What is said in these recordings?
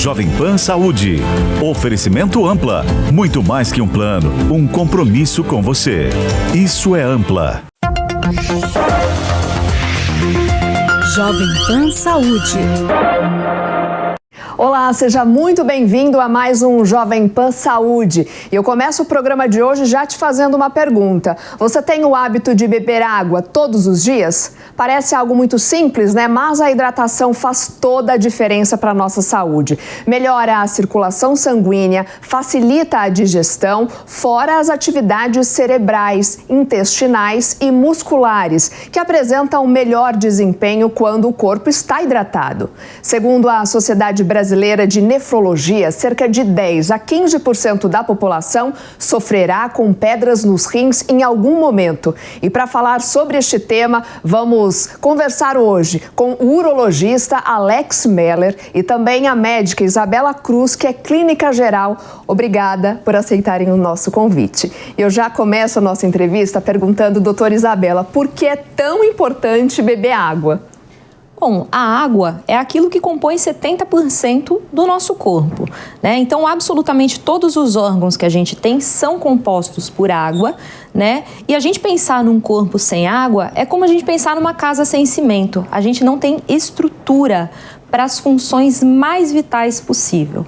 Jovem Pan Saúde. Oferecimento Ampla. Muito mais que um plano, um compromisso com você. Isso é Ampla. Jovem Pan Saúde. Olá, seja muito bem-vindo a mais um Jovem Pan Saúde. E eu começo o programa de hoje já te fazendo uma pergunta. Você tem o hábito de beber água todos os dias? Parece algo muito simples, né? Mas a hidratação faz toda a diferença para a nossa saúde. Melhora a circulação sanguínea, facilita a digestão, fora as atividades cerebrais, intestinais e musculares, que apresentam melhor desempenho quando o corpo está hidratado. Segundo a Sociedade Brasileira de Nefrologia, cerca de 10 a 15% da população sofrerá com pedras nos rins em algum momento. E para falar sobre este tema, vamos conversar hoje com o urologista Alex Meller e também a médica Isabela Cruz, que é clínica geral. Obrigada por aceitarem o nosso convite. Eu já começo a nossa entrevista perguntando, doutora Isabela, por que é tão importante beber água? Bom, a água é aquilo que compõe 70% do nosso corpo, né? Então, absolutamente todos os órgãos que a gente tem são compostos por água, né? E a gente pensar num corpo sem água é como a gente pensar numa casa sem cimento. A gente não tem estrutura para as funções mais vitais possíveis,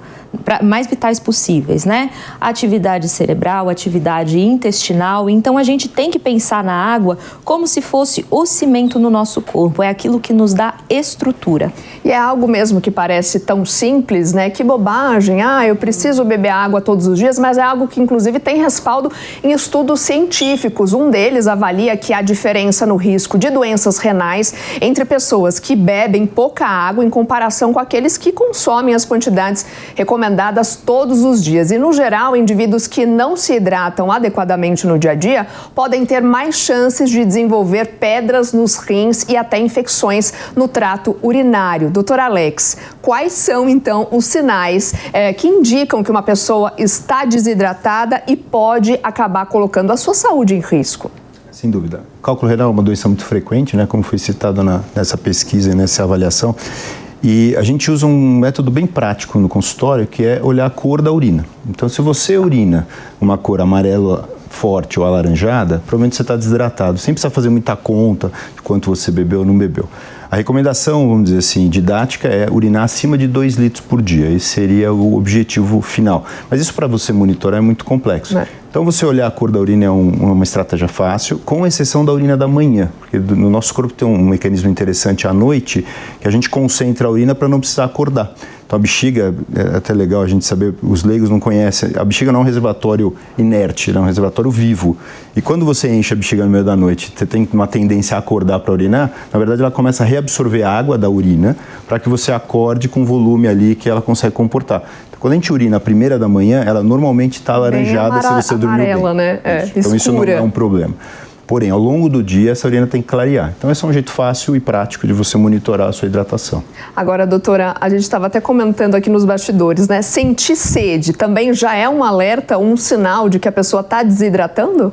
né? Atividade cerebral, atividade intestinal. Então, a gente tem que pensar na água como se fosse o cimento no nosso corpo. É aquilo que nos dá estrutura. E é algo mesmo que parece tão simples, né? Que bobagem. Eu preciso beber água todos os dias, mas é algo que, inclusive, tem respaldo em estudos científicos. Um deles avalia que há diferença no risco de doenças renais entre pessoas que bebem pouca água em comparação com aqueles que consomem as quantidades recomendadas todos os dias. E, no geral, indivíduos que não se hidratam adequadamente no dia a dia podem ter mais chances de desenvolver pedras nos rins e até infecções no trato urinário. Doutor Alex, quais são, então, os sinais que indicam que uma pessoa está desidratada e pode acabar colocando a sua saúde em risco? Sem dúvida. O cálculo renal é uma doença muito frequente, né, como foi citado nessa pesquisa e nessa avaliação. E a gente usa um método bem prático no consultório, que é olhar a cor da urina. Então, se você urina uma cor amarela forte ou alaranjada, provavelmente você está desidratado. Sem precisar fazer muita conta de quanto você bebeu ou não bebeu. A recomendação, vamos dizer assim, didática é urinar acima de 2 litros por dia. Esse seria o objetivo final. Mas isso para você monitorar é muito complexo. Então, você olhar a cor da urina é uma estratégia fácil, com exceção da urina da manhã. Porque no nosso corpo tem um mecanismo interessante à noite, que a gente concentra a urina para não precisar acordar. Então, a bexiga, é até legal a gente saber, os leigos não conhecem, a bexiga não é um reservatório inerte, é um reservatório vivo. E quando você enche a bexiga no meio da noite, você tem uma tendência a acordar para urinar, na verdade ela começa a reabsorver a água da urina para que você acorde com o volume ali que ela consegue comportar. Então, quando a gente urina a primeira da manhã, ela normalmente está alaranjada se você dormiu bem. Né? Então, isso não é um problema. Porém, ao longo do dia, essa urina tem que clarear. Então, esse é um jeito fácil e prático de você monitorar a sua hidratação. Agora, doutora, a gente estava até comentando aqui nos bastidores, né? Sentir sede também já é um alerta, um sinal de que a pessoa está desidratando?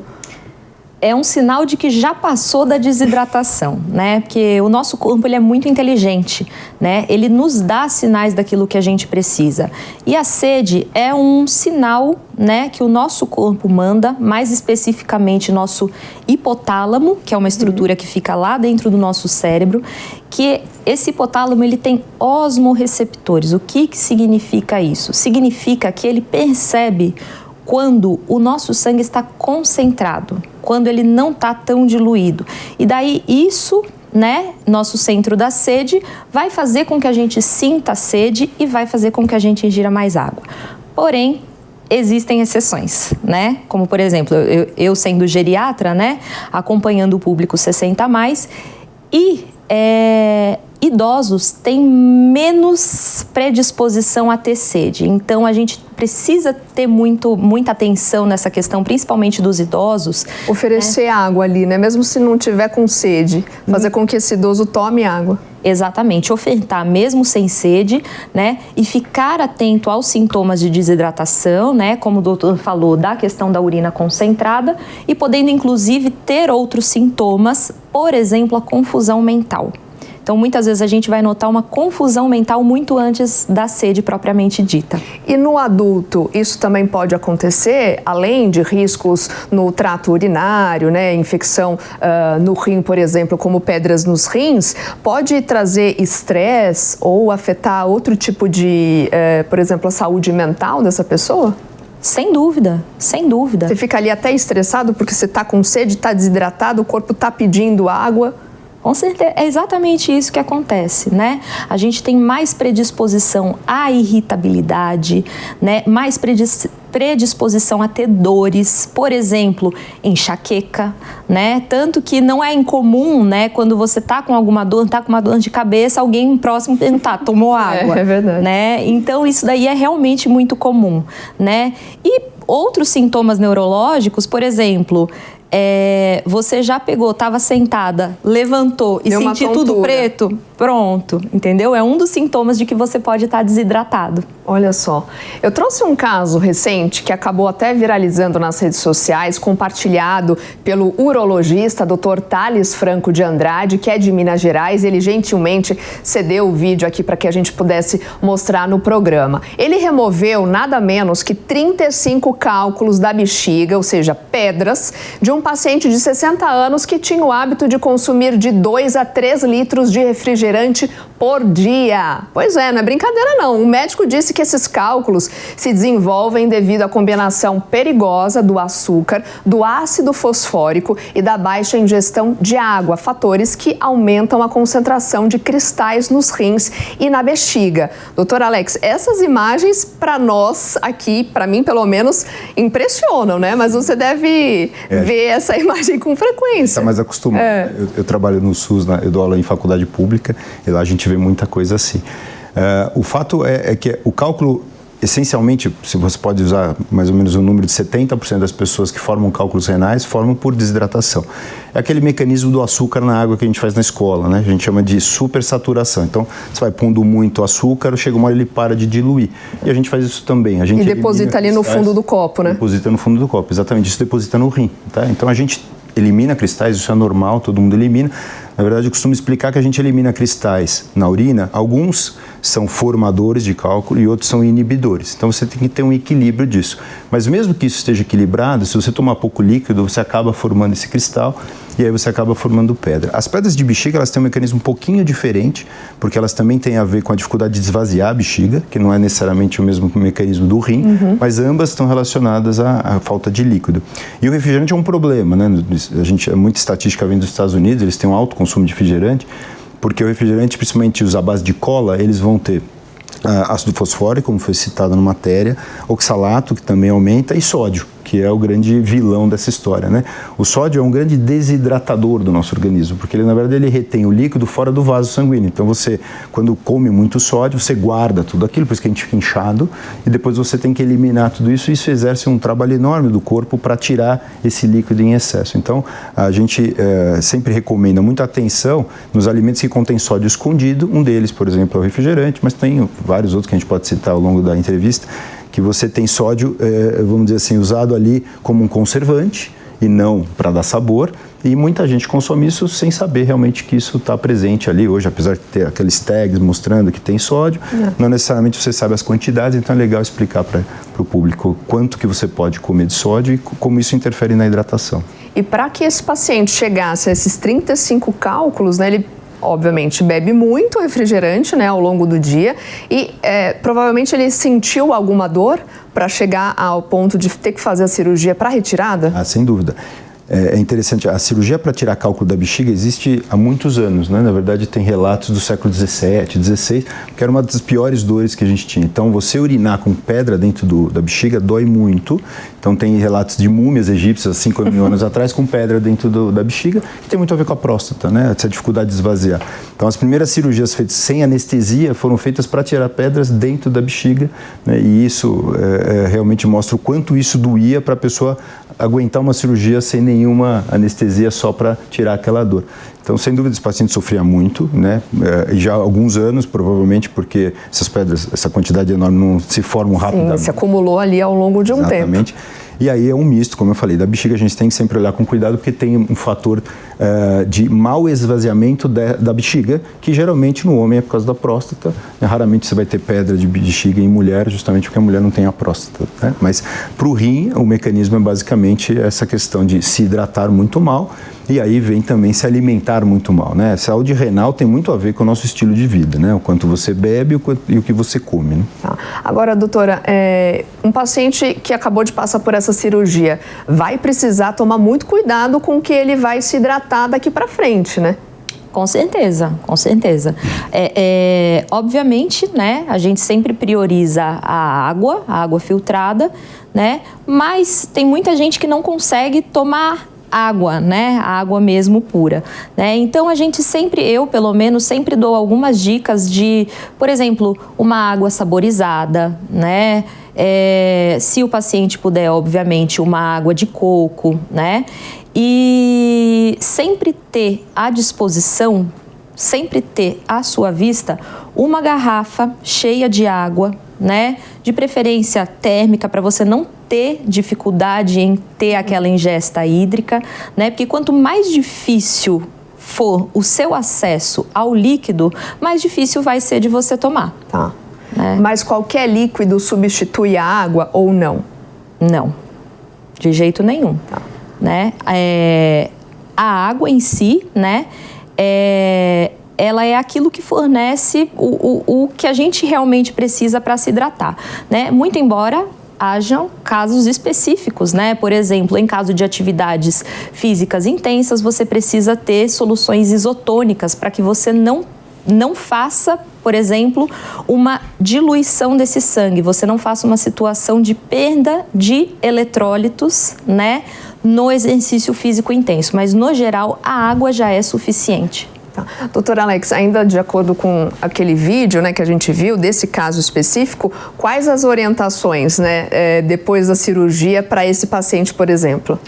É um sinal de que já passou da desidratação, né? Porque o nosso corpo ele é muito inteligente, né? Ele nos dá sinais daquilo que a gente precisa. E a sede é um sinal, né, que o nosso corpo manda, mais especificamente nosso hipotálamo, que é uma estrutura que fica lá dentro do nosso cérebro, que esse hipotálamo ele tem osmorreceptores. O que significa isso? Significa que ele percebe quando o nosso sangue está concentrado, quando ele não está tão diluído. E daí isso, né, nosso centro da sede, vai fazer com que a gente sinta a sede e vai fazer com que a gente ingira mais água. Porém, existem exceções, né? Como, por exemplo, eu sendo geriatra, né, acompanhando o público 60+, e idosos têm menos predisposição a ter sede. Então, a gente precisa ter muita atenção nessa questão, principalmente dos idosos. Oferecer água ali, né? Mesmo se não tiver com sede, fazer com que esse idoso tome água. Exatamente, ofertar mesmo sem sede, né? E ficar atento aos sintomas de desidratação, né? Como o doutor falou, da questão da urina concentrada e podendo, inclusive, ter outros sintomas, por exemplo, a confusão mental. Então, muitas vezes a gente vai notar uma confusão mental muito antes da sede propriamente dita. E no adulto, isso também pode acontecer, além de riscos no trato urinário, né, infecção no rim, por exemplo, como pedras nos rins, pode trazer estresse ou afetar outro tipo de, por exemplo, a saúde mental dessa pessoa? Sem dúvida, sem dúvida. Você fica ali até estressado porque você está com sede, está desidratado, o corpo está pedindo água. Com certeza, é exatamente isso que acontece, né? A gente tem mais predisposição à irritabilidade, né? Mais predisposição a ter dores, por exemplo, enxaqueca, né? Tanto que não é incomum, né? Quando você tá com alguma dor, tá com uma dor de cabeça, alguém próximo perguntar, tomou água? É verdade. Né? Então, isso daí é realmente muito comum, né? E outros sintomas neurológicos, por exemplo... você já pegou, estava sentada, levantou e sentiu tudo preto, pronto, entendeu? É um dos sintomas de que você pode estar desidratado. Olha só, eu trouxe um caso recente que acabou até viralizando nas redes sociais, compartilhado pelo urologista Dr. Thales Franco de Andrade, que é de Minas Gerais. Ele gentilmente cedeu o vídeo aqui para que a gente pudesse mostrar no programa. Ele removeu nada menos que 35 cálculos da bexiga, ou seja, pedras, de um paciente de 60 anos que tinha o hábito de consumir de 2 a 3 litros de refrigerante por dia. Pois é, não é brincadeira não. O médico disse que esses cálculos se desenvolvem devido à combinação perigosa do açúcar, do ácido fosfórico e da baixa ingestão de água, fatores que aumentam a concentração de cristais nos rins e na bexiga. Doutor Alex, essas imagens para nós aqui, para mim pelo menos, impressionam, né? Mas você deve ver essa imagem com frequência. Está mais acostumado. Eu trabalho no SUS, eu dou aula em faculdade pública e lá a gente vê muita coisa assim. O fato é que o cálculo, essencialmente, se você pode usar mais ou menos o número de 70% das pessoas que formam cálculos renais, formam por desidratação. É aquele mecanismo do açúcar na água que a gente faz na escola, né? A gente chama de supersaturação. Então, você vai pondo muito açúcar, chega uma hora ele para de diluir. E a gente faz isso também. A gente deposita ali no fundo do copo, né? Deposita no fundo do copo, exatamente. Isso deposita no rim, tá? Então, a gente elimina cristais, isso é normal, todo mundo elimina. Na verdade, eu costumo explicar que a gente elimina cristais na urina. Alguns são formadores de cálculo e outros são inibidores. Então, você tem que ter um equilíbrio disso. Mas mesmo que isso esteja equilibrado, se você tomar pouco líquido, você acaba formando esse cristal e aí você acaba formando pedra. As pedras de bexiga, elas têm um mecanismo um pouquinho diferente, porque elas também têm a ver com a dificuldade de esvaziar a bexiga, que não é necessariamente o mesmo mecanismo do rim, mas ambas estão relacionadas à falta de líquido. E o refrigerante é um problema, né? Muita estatística vem dos Estados Unidos, eles têm um alto consumo de refrigerante, porque o refrigerante, principalmente os à base de cola, eles vão ter ácido fosfórico, como foi citado na matéria, oxalato, que também aumenta, e sódio, que é o grande vilão dessa história, né? O sódio é um grande desidratador do nosso organismo, porque ele, na verdade, ele retém o líquido fora do vaso sanguíneo. Então, você, quando come muito sódio, você guarda tudo aquilo, por isso que a gente fica inchado, e depois você tem que eliminar tudo isso, e isso exerce um trabalho enorme do corpo para tirar esse líquido em excesso. Então, a gente sempre recomenda muita atenção nos alimentos que contêm sódio escondido. Um deles, por exemplo, é o refrigerante, mas tem vários outros que a gente pode citar ao longo da entrevista, que você tem sódio, vamos dizer assim, usado ali como um conservante e não para dar sabor, e muita gente consome isso sem saber realmente que isso está presente ali hoje, apesar de ter aqueles tags mostrando que tem sódio, não necessariamente você sabe as quantidades, então é legal explicar para o público quanto que você pode comer de sódio e como isso interfere na hidratação. E para que esse paciente chegasse a esses 35 cálculos, né, ele obviamente bebe muito refrigerante, né, ao longo do dia e provavelmente ele sentiu alguma dor para chegar ao ponto de ter que fazer a cirurgia para retirada? Sem dúvida. É interessante, a cirurgia para tirar cálculo da bexiga existe há muitos anos, né? Na verdade, tem relatos do século XVII, XVI, que era uma das piores dores que a gente tinha. Então, você urinar com pedra dentro da bexiga dói muito. Então, tem relatos de múmias egípcias, 5 mil anos atrás, com pedra dentro da bexiga, que tem muito a ver com a próstata, né? Essa dificuldade de esvaziar. Então, as primeiras cirurgias feitas sem anestesia foram feitas para tirar pedras dentro da bexiga, né? E isso realmente mostra o quanto isso doía para a pessoa aguentar uma cirurgia sem nenhuma anestesia só para tirar aquela dor. Então, sem dúvida, esse paciente sofria muito, né? Já há alguns anos, provavelmente, porque essas pedras, essa quantidade enorme não se formam rapidamente. Sim, se acumulou ali ao longo de um tempo. Exatamente. E aí é um misto, como eu falei, da bexiga a gente tem que sempre olhar com cuidado, porque tem um fator de mau esvaziamento da bexiga, que geralmente no homem é por causa da próstata. Raramente você vai ter pedra de bexiga em mulher, justamente porque a mulher não tem a próstata, né? Mas para o rim, o mecanismo é basicamente essa questão de se hidratar muito mal, e aí vem também se alimentar muito mal, né? Saúde renal tem muito a ver com o nosso estilo de vida, né? O quanto você bebe e o que você come, né? Tá. Agora, doutora, um paciente que acabou de passar por essa cirurgia vai precisar tomar muito cuidado com o que ele vai se hidratar daqui para frente, né? Com certeza, com certeza. Obviamente, né, a gente sempre prioriza a água filtrada, né? Mas tem muita gente que não consegue tomar água, né? A água mesmo pura, né? Então a gente eu pelo menos sempre dou algumas dicas de, por exemplo, uma água saborizada, né? Se o paciente puder, obviamente, uma água de coco, né? E sempre ter à disposição, sempre ter à sua vista uma garrafa cheia de água, né? De preferência térmica, para você não ter dificuldade em ter aquela ingesta hídrica, né? Porque quanto mais difícil for o seu acesso ao líquido, mais difícil vai ser de você tomar. Tá. Né? Mas qualquer líquido substitui a água ou não? Não, de jeito nenhum. Tá. Né? A água em si, né? Ela é aquilo que fornece o que a gente realmente precisa para se hidratar, né? Muito embora hajam casos específicos, né? Por exemplo, em caso de atividades físicas intensas, você precisa ter soluções isotônicas para que você não faça, por exemplo, uma diluição desse sangue, você não faça uma situação de perda de eletrólitos, né? No exercício físico intenso, mas no geral a água já é suficiente. Tá. Doutor Alex, ainda de acordo com aquele vídeo, né, que a gente viu, desse caso específico, quais as orientações, né, depois da cirurgia para esse paciente, por exemplo?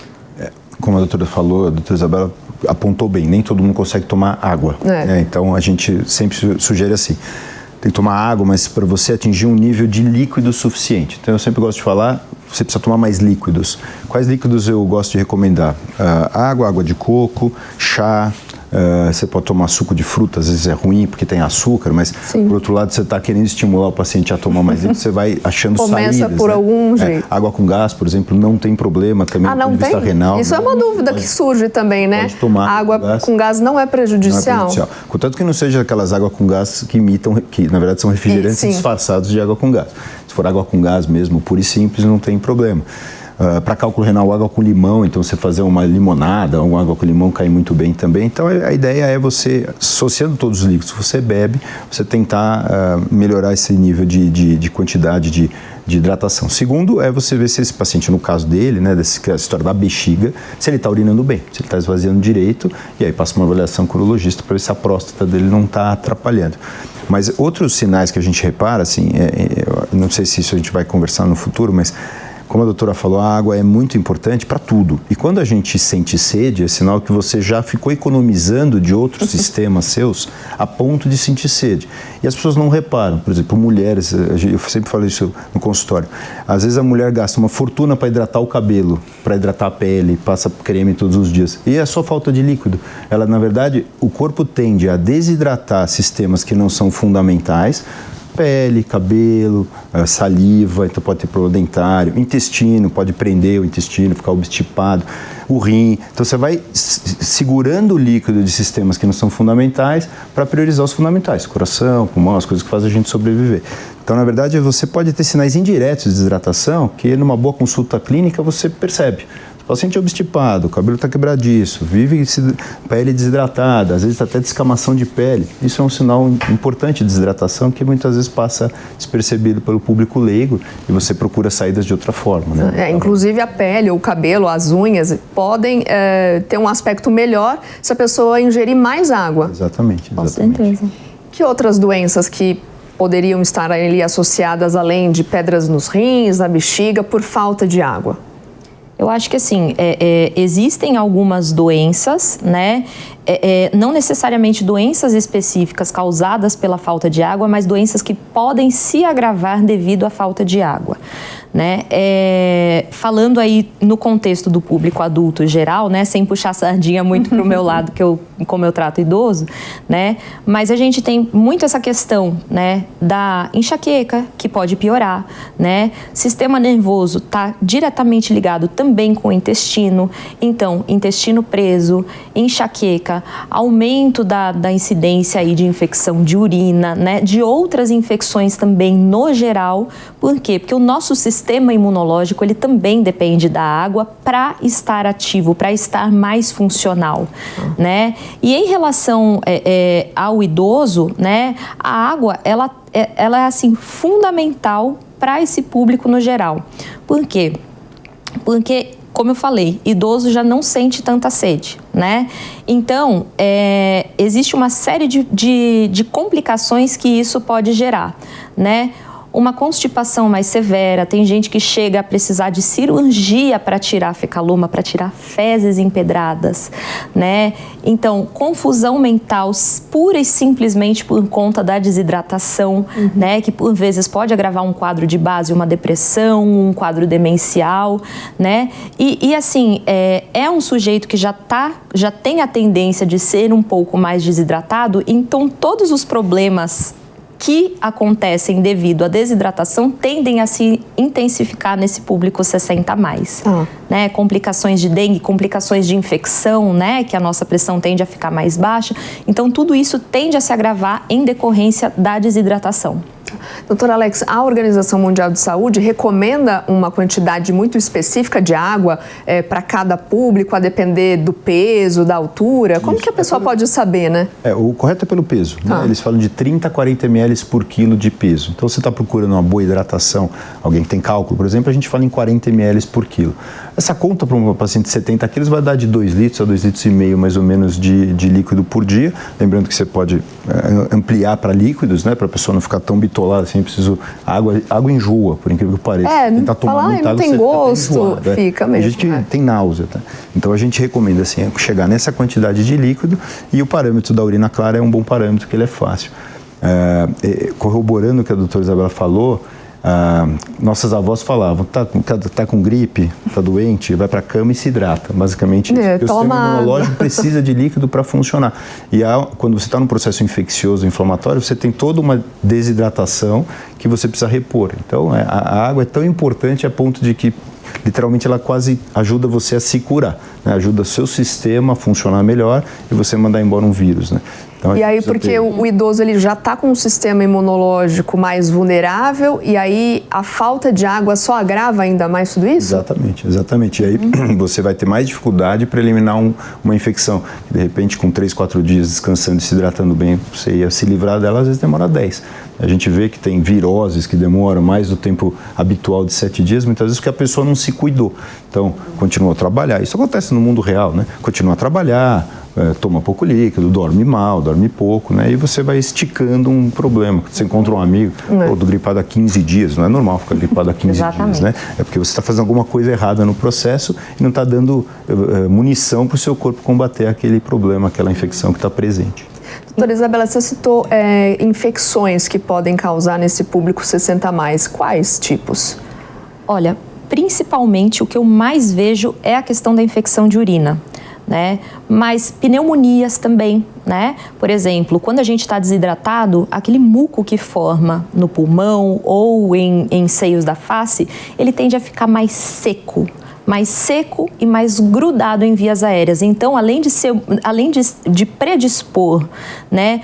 Como a doutora falou, a doutora Isabela apontou bem, nem todo mundo consegue tomar água. Então a gente sempre sugere assim, tem que tomar água, mas para você atingir um nível de líquido suficiente. Então eu sempre gosto de falar, você precisa tomar mais líquidos. Quais líquidos eu gosto de recomendar? Água de coco, chá. Você pode tomar suco de fruta, às vezes é ruim porque tem açúcar, mas por outro lado você está querendo estimular o paciente a tomar mais líquido, você vai achando saídas. Começa por algum jeito. Água com gás, por exemplo, não tem problema também do ponto de vista renal. Isso é uma dúvida que surge também, né? Pode tomar água com gás não é prejudicial? Não é prejudicial. Contanto que não seja aquelas águas com gás que imitam, que na verdade são refrigerantes disfarçados de água com gás. Se for água com gás mesmo, pura e simples, não tem problema. Para cálculo renal, água com limão, então você fazer uma limonada, uma água com limão cai muito bem também. Então a ideia é você, associando todos os líquidos que você bebe, você tentar melhorar esse nível de quantidade de hidratação. Segundo, é você ver se esse paciente, no caso dele, né, dessa história da bexiga, se ele está urinando bem, se ele está esvaziando direito, e aí passa uma avaliação com o urologista para ver se a próstata dele não está atrapalhando. Mas outros sinais que a gente repara, assim, não sei se isso a gente vai conversar no futuro, mas como a doutora falou, a água é muito importante para tudo. E quando a gente sente sede, é sinal que você já ficou economizando de outros sistemas seus a ponto de sentir sede. E as pessoas não reparam. Por exemplo, mulheres, eu sempre falo isso no consultório, às vezes a mulher gasta uma fortuna para hidratar o cabelo, para hidratar a pele, passa creme todos os dias. E é só falta de líquido. Ela, na verdade, o corpo tende a desidratar sistemas que não são fundamentais, pele, cabelo, saliva, então pode ter problema dentário, intestino, pode prender o intestino, ficar obstipado, o rim. Então você vai segurando o líquido de sistemas que não são fundamentais para priorizar os fundamentais, coração, pulmão, as coisas que fazem a gente sobreviver. Então, na verdade, você pode ter sinais indiretos de desidratação que numa boa consulta clínica você percebe. O paciente é obstipado, o cabelo está quebradiço, vive pele desidratada, às vezes até descamação de pele. Isso é um sinal importante de desidratação que muitas vezes passa despercebido pelo público leigo e você procura saídas de outra forma, né? Inclusive a pele, o cabelo, as unhas podem ter um aspecto melhor se a pessoa ingerir mais água. Exatamente. Com certeza. Que outras doenças que poderiam estar ali associadas além de pedras nos rins, na bexiga, por falta de água? Eu acho que assim, existem algumas doenças, né, não necessariamente doenças específicas causadas pela falta de água, mas doenças que podem se agravar devido à falta de água. Né? Falando aí no contexto do público adulto geral, né? Sem puxar a sardinha muito para o meu lado, como eu trato idoso, né? Mas a gente tem muito essa questão, né? Da enxaqueca, que pode piorar, né? Sistema nervoso está diretamente ligado também com o intestino, então intestino preso, enxaqueca, aumento da incidência aí de infecção de urina, né? De outras infecções também no geral. Por quê? Porque o nosso sistema imunológico, ele também depende da água para estar ativo, para estar mais funcional, né? E em relação ao idoso, né, a água, ela é assim, fundamental para esse público no geral. Por quê? Porque, como eu falei, idoso já não sente tanta sede, né? Então, existe uma série de complicações que isso pode gerar, né? Uma constipação mais severa, tem gente que chega a precisar de cirurgia para tirar fecaloma, para tirar fezes empedradas, né? Então, confusão mental pura e simplesmente por conta da desidratação, né? Que por vezes pode agravar um quadro de base, uma depressão, um quadro demencial, né? E assim, é um sujeito que já tem a tendência de ser um pouco mais desidratado, então todos os problemas que acontecem devido à desidratação tendem a se intensificar nesse público 60 a mais. Né? Complicações de dengue, complicações de infecção, né? Que a nossa pressão tende a ficar mais baixa. Então, tudo isso tende a se agravar em decorrência da desidratação. Doutor Alex, a Organização Mundial de Saúde recomenda uma quantidade muito específica de água para cada público, a depender do peso, da altura? Como que a pessoa pode saber, né? O correto é pelo peso, né? Eles falam de 30 a 40 ml por quilo de peso. Então, você está procurando uma boa hidratação, alguém que tem cálculo, por exemplo, a gente fala em 40 ml por quilo. Essa conta para um paciente de 70 quilos vai dar de 2 litros a 2,5 litros mais ou menos de líquido por dia. Lembrando que você pode ampliar para líquidos, né? Para a pessoa não ficar tão bitolada assim, preciso... Água enjoa, por incrível que pareça. Tentar tomar muita água, não tem gosto, fica mesmo. A gente tem náusea, tá? Então a gente recomenda assim, chegar nessa quantidade de líquido, e o parâmetro da urina clara é um bom parâmetro, que ele é fácil. Corroborando o que a doutora Isabela falou, nossas avós falavam, tá com gripe, tá doente, vai para a cama e se hidrata, basicamente isso. Porque o sistema imunológico precisa de líquido para funcionar. E quando você está num processo infeccioso, inflamatório, você tem toda uma desidratação que você precisa repor. Então, a água é tão importante a ponto de que, literalmente, ela quase ajuda você a se curar, né? Ajuda o seu sistema a funcionar melhor e você mandar embora um vírus, né? Então, e aí, porque o idoso ele já está com um sistema imunológico mais vulnerável, e aí a falta de água só agrava ainda mais tudo isso? Exatamente. E aí você vai ter mais dificuldade para eliminar uma infecção. De repente, com 3, 4 dias descansando e se hidratando bem, você ia se livrar dela, às vezes demora 10. A gente vê que tem viroses que demoram mais do tempo habitual de 7 dias, muitas vezes porque a pessoa não se cuidou. Então, continua a trabalhar. Isso acontece no mundo real, né? Continua a trabalhar, toma pouco líquido, dorme mal, dorme pouco, né? E você vai esticando um problema. Você encontra um amigo, tô gripado há 15 dias, não é normal ficar gripado há 15 dias, né? É porque você está fazendo alguma coisa errada no processo e não está dando munição para o seu corpo combater aquele problema, aquela infecção que está presente. Doutora Isabela, você citou infecções que podem causar nesse público 60 a mais. Quais tipos? Olha, principalmente o que eu mais vejo é a questão da infecção de urina, né? Mas pneumonias também, né? Por exemplo, quando a gente está desidratado, aquele muco que forma no pulmão ou em seios da face, ele tende a ficar mais seco e mais grudado em vias aéreas. Então, além de predispor, né,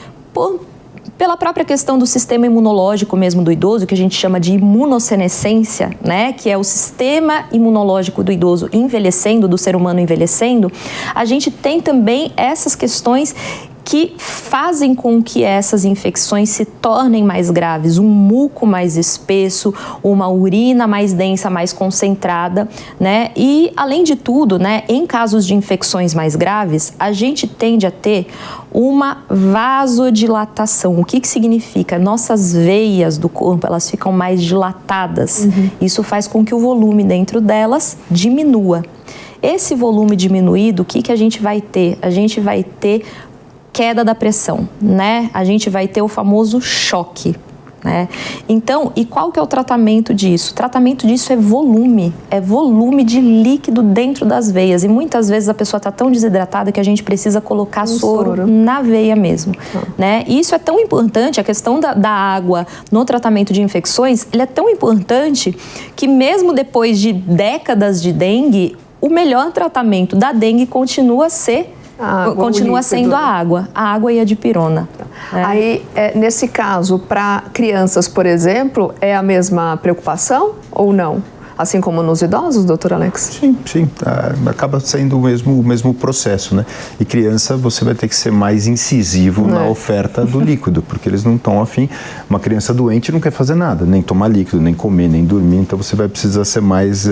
pela própria questão do sistema imunológico mesmo do idoso, que a gente chama de imunossenescência, né, que é o sistema imunológico do idoso envelhecendo, do ser humano envelhecendo, a gente tem também essas questões que fazem com que essas infecções se tornem mais graves, um muco mais espesso, uma urina mais densa, mais concentrada, né? E, além de tudo, né, em casos de infecções mais graves, a gente tende a ter uma vasodilatação. O que significa? Nossas veias do corpo, elas ficam mais dilatadas. Isso faz com que o volume dentro delas diminua. Esse volume diminuído, o que a gente vai ter? A gente vai ter queda da pressão, né? A gente vai ter o famoso choque. Né? Então, e qual que é o tratamento disso? O tratamento disso é volume de líquido dentro das veias. E muitas vezes a pessoa está tão desidratada que a gente precisa colocar soro na veia mesmo. Né? E isso é tão importante, a questão da água no tratamento de infecções, ele é tão importante que mesmo depois de décadas de dengue, o melhor tratamento da dengue continua sendo a água e a dipirona. Aí, nesse caso, para crianças, por exemplo, é a mesma preocupação ou não? Assim como nos idosos, doutor Alex? Sim. Acaba sendo o mesmo processo, né? E criança, você vai ter que ser mais incisivo na oferta do líquido, porque eles não estão afim. Uma criança doente não quer fazer nada, nem tomar líquido, nem comer, nem dormir. Então, você vai precisar ser mais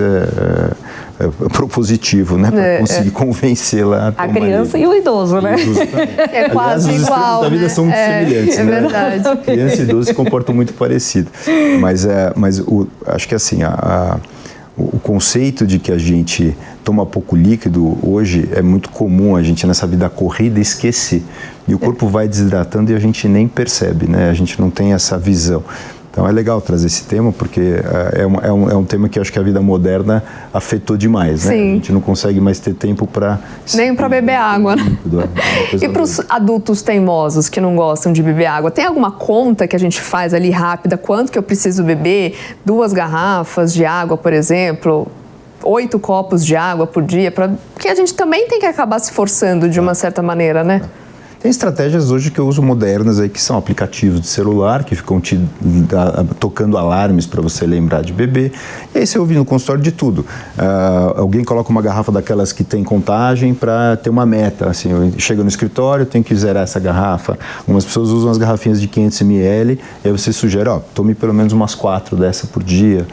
propositivo, né? Para conseguir convencê-la a tomar líquido. Criança e o idoso, né? É quase aliás, igual, os da vida são muito semelhantes, né? É verdade. Criança e idoso se comportam muito parecido. Mas acho que assim, o conceito de que a gente toma pouco líquido hoje é muito comum a gente nessa vida corrida esquecer. E o corpo vai desidratando e a gente nem percebe, né? A gente não tem essa visão. Então é legal trazer esse tema porque é um tema que eu acho que a vida moderna afetou demais, né? Sim. A gente não consegue mais ter tempo para... Nem para beber água, né? E para os adultos teimosos que não gostam de beber água, tem alguma conta que a gente faz ali rápida? Quanto que eu preciso beber? 2 garrafas de água, por exemplo? 8 copos de água por dia? Porque a gente também tem que acabar se forçando de uma certa maneira, né? Tem estratégias hoje que eu uso modernas aí, que são aplicativos de celular, que ficam tocando alarmes para você lembrar de beber. E aí você ouve no consultório de tudo. Alguém coloca uma garrafa daquelas que tem contagem para ter uma meta. Assim, chega no escritório, tem que zerar essa garrafa. Algumas pessoas usam as garrafinhas de 500 ml, e aí você sugere, tome pelo menos umas 4 dessa por dia.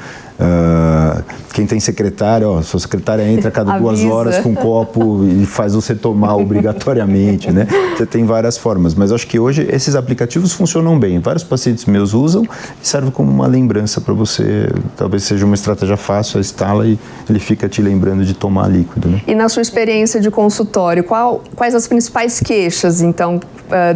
Quem tem secretária, sua secretária entra a cada 2 horas com um copo e faz você tomar obrigatoriamente, né? Você tem várias formas, mas acho que hoje esses aplicativos funcionam bem. Vários pacientes meus usam e servem como uma lembrança para você. Talvez seja uma estratégia fácil, instala e ele fica te lembrando de tomar líquido, né? E na sua experiência de consultório, quais as principais queixas, então,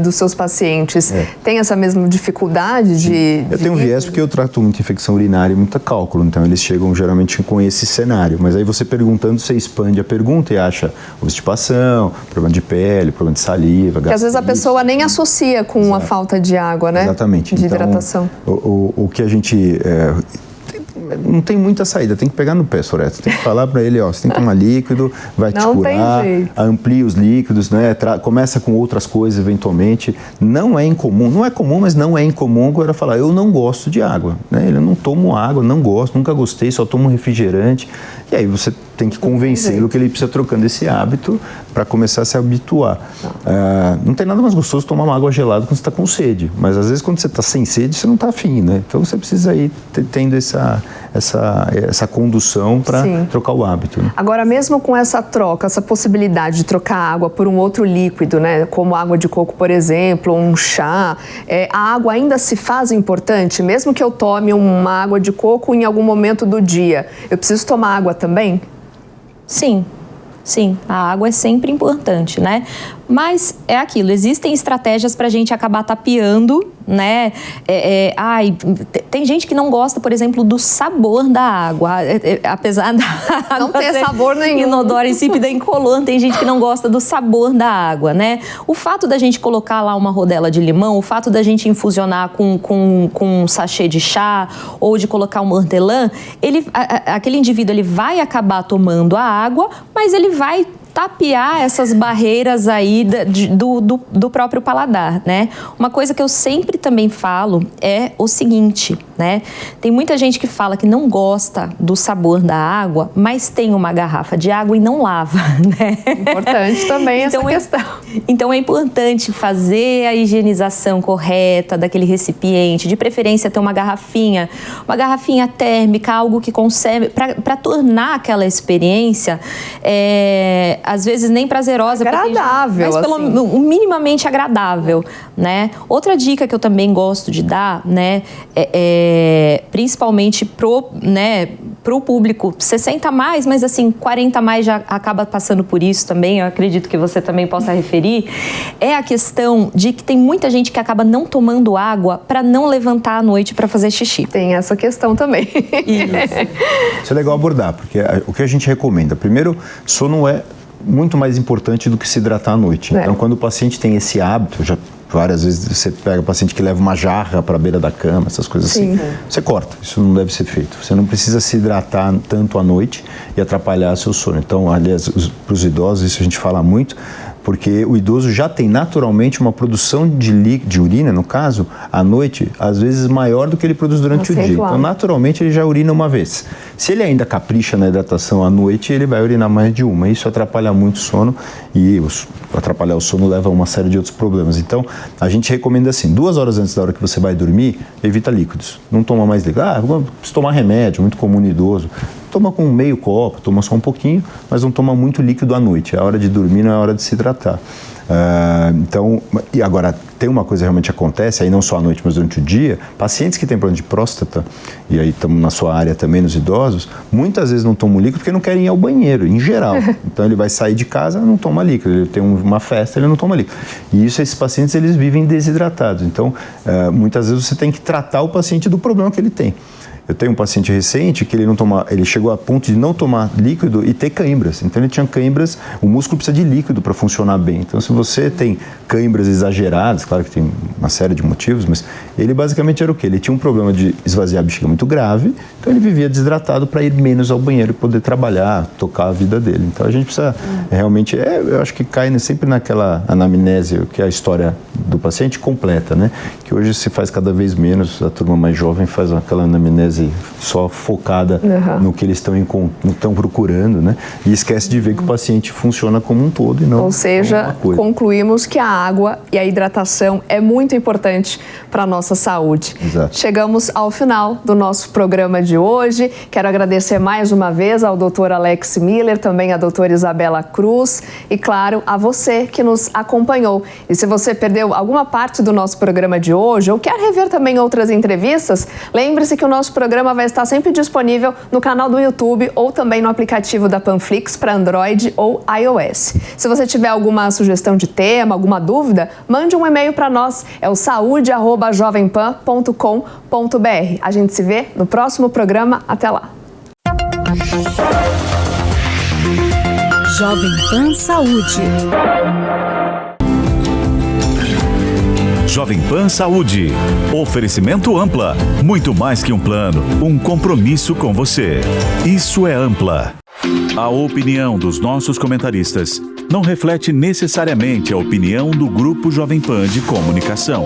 dos seus pacientes? Tem essa mesma dificuldade de... Eu tenho um viés porque eu trato muita infecção urinária e muita cálculo, então eles chegam geralmente com esse cenário, mas aí você perguntando, você expande a pergunta e acha constipação, problema de pele, problema de saliva, que às vezes a pessoa nem associa com a falta de água, né? Exatamente. De hidratação. O que a gente... não tem muita saída, tem que pegar no pé, Soreto. Tem que falar para ele, você tem que tomar líquido, vai te curar, amplia os líquidos, né? Começa com outras coisas eventualmente. Não é incomum, não é comum, mas não é incomum agora falar, eu não gosto de água, né? Eu não tomo água, não gosto, nunca gostei, só tomo refrigerante. E aí você tem que convencê-lo que ele precisa trocando esse hábito para começar a se habituar. Não tem nada mais gostoso tomar uma água gelada quando você está com sede, mas às vezes quando você está sem sede, você não está afim, né? Então você precisa ir tendo essa condução para trocar o hábito, né? Agora, mesmo com essa troca, essa possibilidade de trocar água por um outro líquido, né? Como água de coco, por exemplo, ou um chá, a água ainda se faz importante? Mesmo que eu tome uma água de coco em algum momento do dia, eu preciso tomar água também? Sim, a água é sempre importante, né? Mas é aquilo, existem estratégias para a gente acabar tapeando, né? Tem gente que não gosta, por exemplo, do sabor da água. Apesar da água não ter sabor nenhum, inodora, insípida, incolor, tem gente que não gosta do sabor da água, né? O fato da gente colocar lá uma rodela de limão, o fato da gente infusionar com um sachê de chá ou de colocar um hortelã, aquele indivíduo ele vai acabar tomando a água, mas ele vai tapear essas barreiras aí do próprio paladar, né? Uma coisa que eu sempre também falo é o seguinte, né? Tem muita gente que fala que não gosta do sabor da água, mas tem uma garrafa de água e não lava, né? Importante também essa questão. Então é importante fazer a higienização correta daquele recipiente, de preferência ter uma garrafinha térmica, algo que conserve, para tornar aquela experiência às vezes nem prazerosa, agradável, mas minimamente agradável, né? Outra dica que eu também gosto de dar, né, principalmente para o público 60 mais, mas assim, 40 mais já acaba passando por isso também, eu acredito que você também possa referir, é a questão de que tem muita gente que acaba não tomando água para não levantar à noite para fazer xixi. Tem essa questão também. Isso é legal abordar, porque o que a gente recomenda, primeiro, sono é muito mais importante do que se hidratar à noite. Então, quando o paciente tem esse hábito, já várias vezes você pega o paciente que leva uma jarra para a beira da cama, essas coisas assim, você corta, isso não deve ser feito. Você não precisa se hidratar tanto à noite e atrapalhar seu sono. Então, aliás, para os idosos, isso a gente fala muito, porque o idoso já tem naturalmente uma produção de urina, no caso, à noite, às vezes maior do que ele produz durante o dia. Então, naturalmente, ele já urina uma vez. Se ele ainda capricha na hidratação à noite, ele vai urinar mais de uma. Isso atrapalha muito o sono e atrapalhar o sono leva a uma série de outros problemas. Então, a gente recomenda assim, 2 horas antes da hora que você vai dormir, evita líquidos. Não toma mais líquido. Preciso tomar remédio, muito comum no idoso. Toma com meio copo, toma só um pouquinho, mas não toma muito líquido à noite. É a hora de dormir, não é a hora de se hidratar. Então, e agora, tem uma coisa que realmente acontece, aí não só à noite, mas durante o dia, pacientes que têm problema de próstata, e aí estamos na sua área também, nos idosos, muitas vezes não tomam líquido porque não querem ir ao banheiro, em geral. Então, ele vai sair de casa, não toma líquido. Ele tem uma festa, ele não toma líquido. E isso, esses pacientes, eles vivem desidratados. Então, muitas vezes você tem que tratar o paciente do problema que ele tem. Eu tenho um paciente recente que ele chegou a ponto de não tomar líquido e ter cãibras. Então ele tinha cãibras, o músculo precisa de líquido para funcionar bem. Então se você tem cãibras exageradas, claro que tem uma série de motivos, mas ele basicamente era o quê? Ele tinha um problema de esvaziar a bexiga muito grave, então ele vivia desidratado para ir menos ao banheiro e poder trabalhar, tocar a vida dele. Então a gente precisa realmente, eu acho que cai sempre naquela anamnese, que é a história do paciente completa, né? Que hoje se faz cada vez menos, a turma mais jovem faz aquela anamnese só focada no que eles estão procurando, né? E esquece de ver que o paciente funciona como um todo e não. Ou seja, concluímos que a água e a hidratação é muito importante para a nossa saúde. Exato. Chegamos ao final do nosso programa de hoje. Quero agradecer mais uma vez ao Dr. Alex Miller, também à doutora Isabela Cruz e, claro, a você que nos acompanhou. E se você perdeu alguma parte do nosso programa de hoje ou quer rever também outras entrevistas, lembre-se que o nosso programa vai estar sempre disponível no canal do YouTube ou também no aplicativo da Panflix para Android ou iOS. Se você tiver alguma sugestão de tema, alguma dúvida, mande um e-mail para nós, é o saude@jovempan.com.br. A gente se vê no próximo programa. Até lá. Jovem Pan Saúde. Jovem Pan Saúde. Oferecimento Ampla. Muito mais que um plano, um compromisso com você. Isso é Ampla. A opinião dos nossos comentaristas não reflete necessariamente a opinião do Grupo Jovem Pan de Comunicação.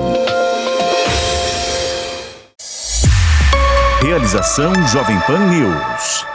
Realização Jovem Pan News.